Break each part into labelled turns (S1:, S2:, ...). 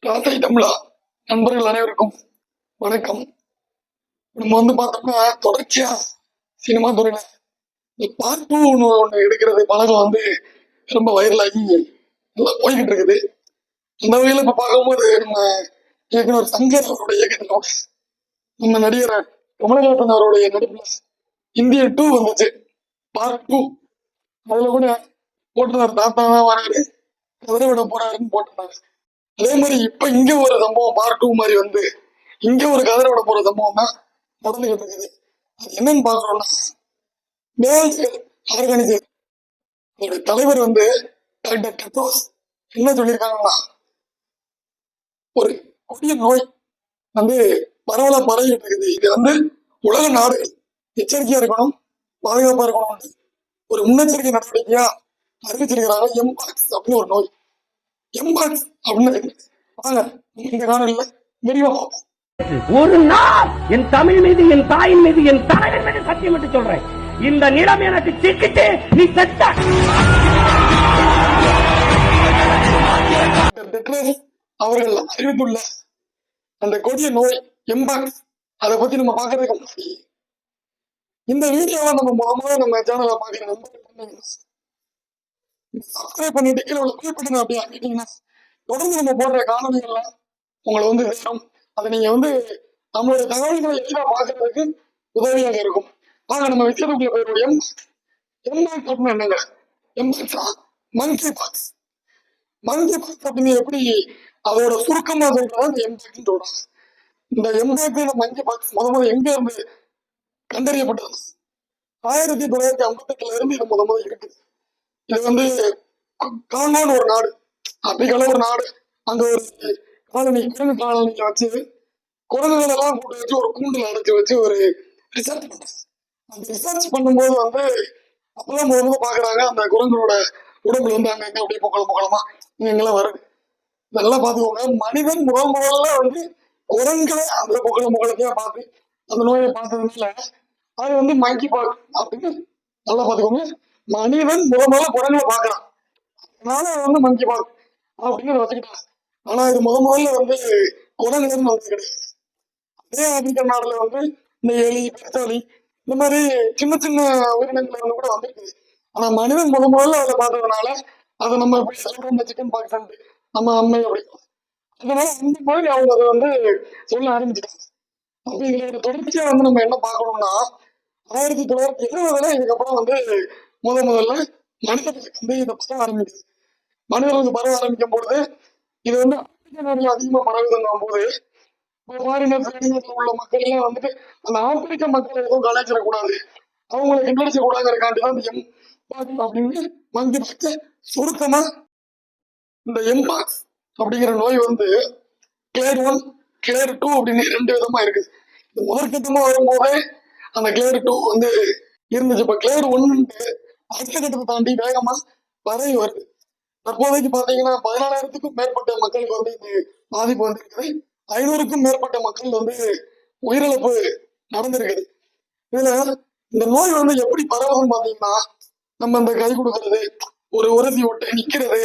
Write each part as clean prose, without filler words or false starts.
S1: ராசை தமிழா நண்பர்கள் அனைவருக்கும் வணக்கம். நம்ம பார்த்தோம்னா தொடர்ச்சியா சினிமா துறையில பார்ட் டூ ஒன்று எடுக்கிறது பழகம் ரொம்ப வைரலாகி நல்லா போய்கிட்டு இருக்குது. அந்த வகையில் இப்ப பார்க்கும்போது நம்ம இயக்குனர் சங்கர் அவருடைய இயக்கத்தினோட நம்ம நடிகர் கமலஹாசன் அவருடைய நடிப்புல இந்திய 2 வந்துச்சு, பார்ட் 2. அதுல கூட போட்டுருந்தாரு, தாத்தா தான் வராரு கதற விட போறாருன்னு போட்டிருந்தாரு. அதே மாதிரி இப்ப இங்க ஒரு சம்பவம் பார்ட் 2 மாதிரி இங்க ஒரு கதற விட போற சம்பவம் தான் நடந்துகிட்டு இருக்குது. அது என்னன்னு பாக்குறோம்னா, ஆர்கனைசர் தலைவர் டாக்டர் டெட்ரோஸ் என்ன சொல்லியிருக்காங்கன்னா, ஒரு கொடிய நோய் பரவலா பரவிட்டு இருக்குது. இது உலக நாடுகள் எச்சரிக்கையா இருக்கணும், பாதுகாப்பா இருக்கணும் ஒரு முன்னெச்சரிக்கை நடவடிக்கையா அறிவிச்சிருக்கிறாங்க. எம்பாக்ஸ் அப்படின்னு ஒரு நோய். எம்பாக்ஸ் அப்படின்னு வாங்க இந்த காணொலியில விரிவா பார்ப்போம்.
S2: ஒரு நாள் என் தமிழ் மீது, என் தாயின் மீது, என் தலைவன் மீது சத்தியம் என்று சொல்றேன், இந்த நிலம் எனக்கு சிக்கிட்டு நீ செத்த.
S1: அவர்கள் அறிவித்துள்ள அந்த கொடிய நோய் எம்பாக்ஸ், அதை பத்தி நம்ம பாக்குறதுக்கு முன்னாடி இந்த வீடியோவை நம்ம நம்ம சேனலை பாக்குற சப்ஸ்கிரைப் பண்ணிட்டு கீழே உள்ள குறிப்பிட்டு அப்படியே ஆக்கிட்டீங்கன்னா தொடர்ந்து நம்ம போடுற காணொலிகள்ல உங்களை சேரும். அதை நீங்க நம்மளுடைய தகவல்களை எளிதாக பாக்குறதுக்கு உதவியாக இருக்கும். வாங்க நம்ம விஷயத்துக்குள்ள போயிடும். எம்பாக்ஸ் அப்படின்னு என்னங்க? எம்பாக்ஸா மங்கி பாக்ஸ். மங்கி பாக்ஸ் அப்படின்னு எப்படி அதோட சுருக்கமா சொல்றதா இந்த எம்பாக்ஸ் சொல்றாங்க. இந்த எம்பாக்ஸ் மங்கி பாக்ஸ் முதல்ல எங்க இருந்து கண்டறியப்பட்டது? 1958 இருந்து இது முதல்ல இருக்குது. இது காங்கோன்னு ஒரு நாடு, ஆப்பிரிக்கால ஒரு நாடு. அங்க ஒரு காலனி, குரங்கு காலனிக்கு வச்சு குரங்குகள் எல்லாம் கூட்டு வச்சு ஒரு கூண்டில் அடைச்சி வச்சு ஒரு ரிசர்ச் பண்றாங்க. அந்த ரிசர்ச் பண்ணும்போது அப்பதான் முதல்ல பாக்குறாங்க அந்த குரங்களோட உடம்புல அங்க அப்படியே பொக்களமா இங்கெல்லாம் வருது. இதெல்லாம் பாத்துக்கோங்க. மனிதன் முதல்ல குரங்களை அந்த பொக்களத்தையா பார்த்து அந்த நோயை பார்த்ததுனால அது மங்கி பாக் அப்படின்னு நல்லா பாத்துக்கோங்க. மனிதன் முதல்ல குரங்களை பாக்குறான், அதனால மங்கி பாக் அப்படின்னு வச்சுக்கிட்டாங்க. ஆனா இது முதல்ல குரங்குல வந்தது கிடையாது. அதே ஆப்பிரிக்க நாடுல இந்த எலி, பெருச்சாளி இந்த மாதிரி சின்ன சின்ன உயிரினங்கள் கூட வந்திருக்குது. ஆனா மனிதன் முதல்ல அதை பார்த்ததுனால அதை நம்ம எப்படி சொல்றோம், சிக்கன் பாக்ஸ் நம்ம அம்மை அப்படி, அதனால அந்த மாதிரி அவங்க அதை சொல்ல ஆரம்பிச்சுட்டாங்க. அப்ப இதுல தொடர்ச்சியா நம்ம என்ன பார்க்கணும்னா, 1970 இதுக்கப்புறம் முதல்ல மனிதர்களுக்கு இதை பரவ ஆரம்பிக்குது. மனிதர்களுக்கு பரவ ஆரம்பிக்கும் பொழுது இது ஆப்பிரிக்க நாடுல அதிகமா பரவுதுங்கும் போது உள்ள மக்கள் எல்லாம் அந்த ஆப்பிரிக்க மக்கள் எதுவும் கலாய்ச்சிடக்கூடாது, அவங்களை கிண்டடிச்ச கூடாதுக்காண்டிதான் இந்த எம் அப்படின்னு மங்கி பாக்ஸ் சுருக்கமா இந்த எம்பாக்ஸ் அப்படிங்கிற நோய் கிளேர் 1 கிளேர் 2 அப்படின்னு 2 விதமா இருக்குது. இந்த முதற்கட்டமா வரும்போதே அந்த கிளேர் 2 இருந்துச்சு. இப்ப கிளேர் 1 அடுத்த கட்டத்தை தாண்டி வேகமா பரவி வருது. தற்போதைக்கு பாத்தீங்கன்னா 14,000க்கும் மேற்பட்ட மக்களுக்கு இந்த பாதிப்பு வந்திருக்குது. 500க்கும் மேற்பட்ட மக்கள் உயிரிழப்பு நடந்திருக்குது. இதுல இந்த நோய் எப்படி பரவுதுன்னு பாத்தீங்கன்னா, நம்ம இந்த கை கொடுக்கறது, ஒரு உறுதி விட்டு நிக்கிறது,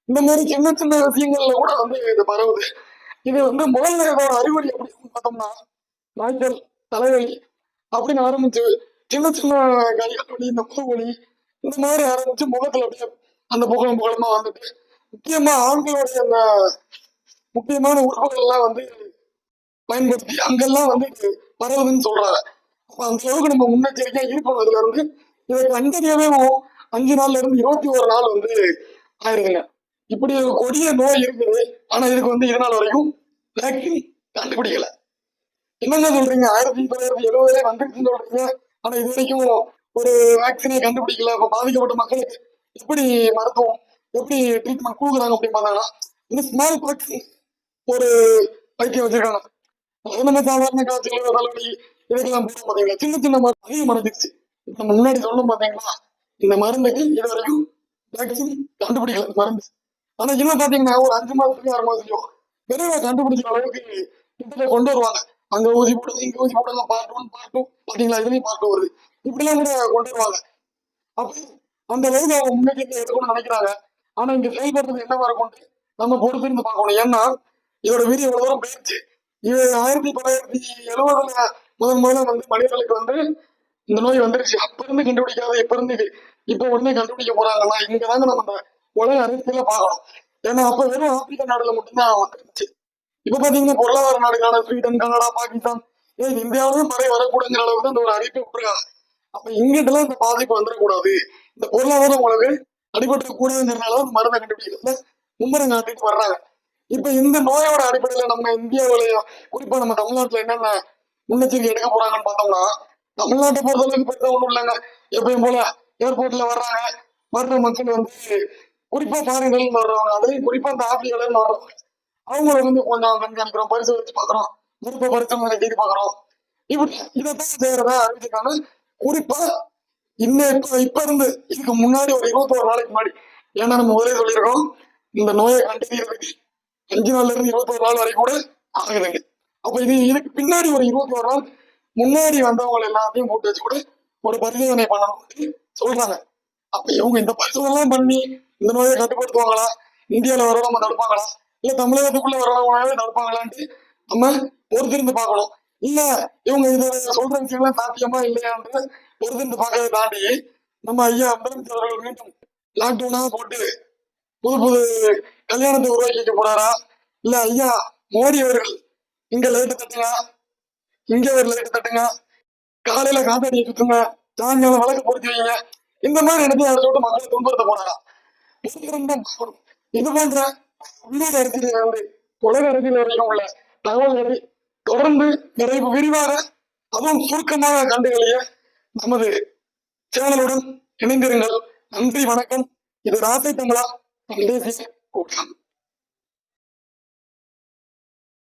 S1: இந்த மாதிரி சின்ன சின்ன விஷயங்கள்ல கூட இது பரவுது. இது முதல்ல இதோட அறிகுறி எப்படி பார்த்தோம்னா, காய்ச்சல், தலைவலி அப்படின்னு ஆரம்பிச்சு சின்ன சின்ன கைவலி, இந்த முகவலி இந்த மாதிரி ஆரம்பிச்சு முகத்துல அப்படியே அந்த புகழமா முக்கியமா ஆண்களுடைய அந்த முக்கியமான உறுப்புகள் எல்லாம் பயன்படுத்தி அங்கெல்லாம் பரவுதுன்னு சொல்றாங்க. அப்ப அந்த அளவுக்கு நம்ம முன்னெச்சரிக்கையா இருக்கணும். இதுல இதை கண்டறியவே 5 நாள்ல இருந்து 21 நாள் ஆயிருதுங்க. இப்படி ஒரு கொடிய நோய் இருக்குது. ஆனா இதுக்கு இது நாள் வரைக்கும் வேக்சின் கண்டுபிடிக்கல. என்னங்க சொல்றீங்க? 1970 வந்துருச்சுன்னு சொல்றீங்க, ஆனா இது வரைக்கும் ஒரு வேக்சினை கண்டுபிடிக்கல. இப்ப பாதிக்கப்பட்ட மக்களுக்கு எப்படி மருத்துவம், எப்படி ட்ரீட்மெண்ட் கொடுக்குறாங்க அப்படின்னு பார்த்தாங்கன்னா, இந்த ஸ்மால் பாக்ஸ் ஒரு வைத்தியம் வச்சிருக்காங்க. அது நம்ம சாதாரண காய்ச்சல், தலைவலி இதுக்கெல்லாம் போட பாத்தீங்களா, சின்ன சின்ன மருந்து அதிகம் அடைஞ்சிருச்சு. நம்ம முன்னாடி சொல்லணும் பாத்தீங்களா, இந்த மருந்துக்கு இது வரைக்கும் வேக்சின் கண்டுபிடிக்கல இந்த மருந்து. ஆனா இன்னும் பாத்தீங்கன்னா ஒரு 5 மாதத்துக்கு 6 மாதத்துலயோ விரைவாக கண்டுபிடிச்ச அளவுக்கு கிட்ட கொண்டு வருவாங்க. அங்க ஊசி போடுறது, இங்க ஊசி போடுறது, பார்ட் 1 பார்ட் 2 பாத்தீங்களா, இதுலயும் பார்ட் 2 வருது, இப்படிலாம் கூட கொண்டு வருவாங்க. அப்ப அந்த அளவுக்கு அவங்க முன்னெச்சரிக்கை எடுக்கணும்னு நினைக்கிறாங்க. ஆனா இங்க செயல்படுறது என்னவா இருக்கும் நம்ம பொறுத்து இருந்து பார்க்கணும். ஏன்னா இதோட வீடியோ இவ்வளவு தூரம் போயிடுச்சு. இது 1970 முதல்ல வந்து மனிதர்களுக்கு வந்து இந்த நோய் வந்துருச்சு. அப்ப இருந்து கண்டுபிடிக்காத இப்ப இருந்து இப்ப உடனே கண்டுபிடிக்க போறாங்கன்னா இங்கதாங்க நம்ம இந்த உலக அரசியல பார்க்கணும். ஏன்னா அப்ப வெறும் ஆப்பிரிக்கா நாடுல மட்டும்தான் வந்துருச்சு. இப்ப பாத்தீங்கன்னா பொருளாதார நாடுகளான ஸ்வீடன், கனடா, பாகிஸ்தான், ஏன் இந்தியாவிலும் பரவி வரக்கூடாதுங்கிற அளவுக்கு தான் இந்த ஒரு அறிவிப்பை விட்டுருக்காங்க. அப்ப இங்கிட்டலாம் இந்த பாதிப்பு வந்துடக்கூடாது, இந்த பொருளாதாரம் உங்களுக்கு அடிபட்டு கூடாதுங்கிறதுனால அந்த மருந்தை கண்டுபிடிக்கிறதுல மும்முரம் காட்டிட்டு வர்றாங்க. இப்ப இந்த நோயோட அடிப்படையில நம்ம இந்தியாவிலையும் குறிப்பா நம்ம தமிழ்நாட்டுல என்னென்ன முன்னெச்சரிக்கை எடுக்க போறாங்கன்னு பார்த்தோம்னா, தமிழ்நாட்டை பொறுத்தளவுக்கு பெருசா ஒண்ணும் இல்லைங்க. எப்பயும் போல ஏர்போர்ட்ல வர்றாங்க, வர்ற மக்கள் வந்து குறிப்பா ஃபாரின்கள் வர்றவங்க, அதுலயும் குறிப்பா இந்த ஆப்பிரிக்கால வர்றவங்க, அவங்கள வந்து கொஞ்சம் கண்காணிக்கிறோம், பரிசோதிச்சு பாக்குறோம், மருத்துவ பரிசோதனை செய்து பாக்குறோம். இப்படி இதைத்தான் செய்யறதா அறிவிச்சிருக்காங்க. குறிப்பா இப்ப இருந்து இதுக்கு முன்னாடி ஒரு 21 நாளைக்கு முன்னாடி, ஏன்னா நம்ம முதலே சொல்லியிருக்கோம் இந்த நோயை கண்டறியறதுக்கு 5 நாள்ல இருந்து 21 நாள் வரைக்கும் கூட ஆகுதுங்க. அப்ப இதுக்கு பின்னாடி ஒரு 21 நாள் முன்னாடி வந்தவங்க எல்லாத்தையும் கூட்டு வச்சு கூட ஒரு பரிசோதனை பண்ணணும் சொல்றாங்க. அப்ப இவங்க இந்த பரிசோதனை எல்லாம் பண்ணி இந்த நோயை கட்டுப்படுத்துவாங்களா, இந்தியாவில வரவங்க தடுப்பாங்களா, இல்ல தமிழகத்துக்குள்ள வரவங்களாவே தடுப்பாங்களான்ட்டு நம்ம பொறுத்திருந்து பார்க்கணும். இல்ல இவங்க இதை சொல்ற விஷயங்கள்லாம் சாத்தியமா இல்லையான்னு பொறுத்திருந்து பார்க்கறதை தாண்டி நம்ம ஐயா முதலமைச்சர் அவர்கள் மீண்டும் லாக்டவுனா போட்டு புது புது கல்யாணத்தை உருவாக்கிக்க போறாரா, இல்ல ஐயா மோடி அவர்கள் இங்க லைட்டு தட்டுங்க, இங்க ஒரு லைட்டு தட்டுங்க, காலையில காத்தாடியை சுத்துங்க, சாயங்காலம் வழக்கு பொருத்தி வைங்க, இந்த மாதிரி இடத்துல அதை சொல்லிட்டு மக்களை துன்புறுத்த போறாங்க. இது போன்ற உள்ளூர் அரசியல் வந்து உலக அரசியல் வரைக்கும் உள்ள தகவல்களை தொடர்ந்து விரிவாக அதுவும் சுருக்கமாக கண்டுகளிய நமது சேனலுடன் இணைந்திருங்கள். நன்றி, வணக்கம். இது ராசை தமிழா தேசிய கூட்டம்.